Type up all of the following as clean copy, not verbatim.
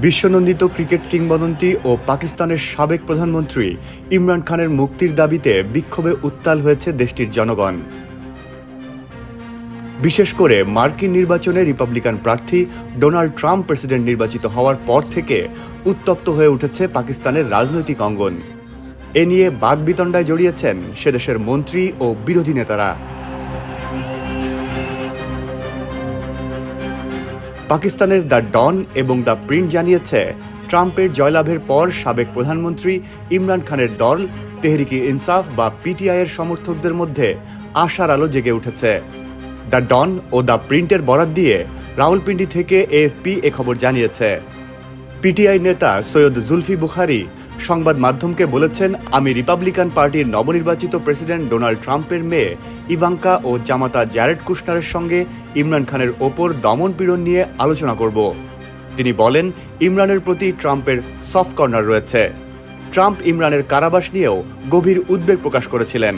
বিশ্বনন্দিত cricket কিংবদন্তি ও পাকিস্তানের সাবেক প্রধানমন্ত্রী ইমরান খানের মুক্তির দাবিতে বিক্ষোভে উত্তাল হয়েছে দেশটির জনগণ। বিশেষ করে মার্কিন নির্বাচনে রিপাবলিকান প্রার্থী ডোনাল্ড ট্রাম্প প্রেসিডেন্ট নির্বাচিত হওয়ার পর থেকে উত্তপ্ত হয়ে উঠেছে পাকিস্তানের রাজনৈতিক অঙ্গন। এ নিয়ে বাকবিতণ্ডায় জড়িয়েছেন সেদেশের মন্ত্রী ও বিরোধী নেতারা। পাকিস্তানের দ্য ডন এবং দ্য প্রিন্ট জানিয়েছে, ট্রাম্পের জয়লাভের পর সাবেক প্রধানমন্ত্রী ইমরান খানের দল তেহরিকে ইনসাফ বা পিটিআইয়ের সমর্থকদের মধ্যে আশার আলো জেগে উঠেছে। দ্য ডন ও দ্য প্রিন্টের বরাত দিয়ে রাওয়ালপিন্ডি থেকে এএফপি এ খবর জানিয়েছে। পিটিআই নেতা সৈয়দ জুলফি বুখারি সংবাদ মাধ্যমকে বলেছেন, আমি রিপাবলিকান পার্টির নবনির্বাচিত প্রেসিডেন্ট ডোনাল্ড ট্রাম্পের মেয়ে ইভাঙ্কা ও জামাতা জ্যারেড কুশনারের সঙ্গে ইমরান খানের ওপর দমনপীড়ন নিয়ে আলোচনা করব। তিনি বলেন, ইমরানের প্রতি ট্রাম্পের সফট কর্নার রয়েছে। ট্রাম্প ইমরানের কারাবাস নিয়েও গভীর উদ্বেগ প্রকাশ করেছিলেন।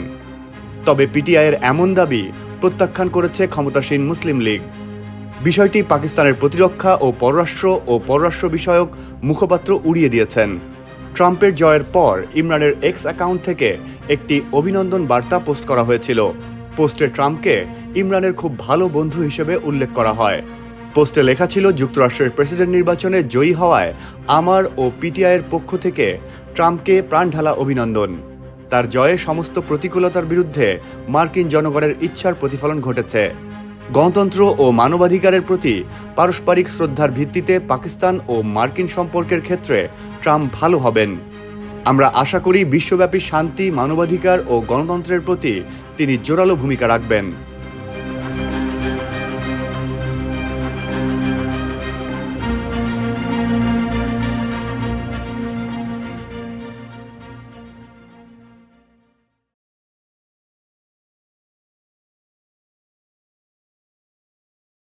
তবে পিটিআইয়ের এমন দাবি প্রত্যাখ্যান করেছে ক্ষমতাসীন মুসলিম লীগ। বিষয়টি পাকিস্তানের প্রতিরক্ষা ও পররাষ্ট্র বিষয়ক মুখপাত্র উড়িয়ে দিয়েছেন। ট্রাম্পের জয়ের পর ইমরানের এক্স অ্যাকাউন্ট থেকে একটি অভিনন্দন বার্তা পোস্ট করা হয়েছিল। পোস্টে ট্রাম্পকে ইমরানের খুব ভালো বন্ধু হিসেবে উল্লেখ করা হয়। পোস্টে লেখা ছিল, যুক্তরাষ্ট্রের প্রেসিডেন্ট নির্বাচনে জয়ী হওয়ায় আমার ও পিটিআইয়ের পক্ষ থেকে ট্রাম্পকে প্রাণঢালা অভিনন্দন। তার জয়ে সমস্ত প্রতিকূলতার বিরুদ্ধে মার্কিন জনগণের ইচ্ছার প্রতিফলন ঘটেছে। গণতন্ত্র ও মানবাধিকারের প্রতি পারস্পরিক শ্রদ্ধার ভিত্তিতে পাকিস্তান ও মার্কিন সম্পর্কের ক্ষেত্রে ট্রাম্প ভালো হবেন। আমরা আশা করি বিশ্বব্যাপী শান্তি, মানবাধিকার ও গণতন্ত্রের প্রতি তিনি জোরালো ভূমিকা রাখবেন।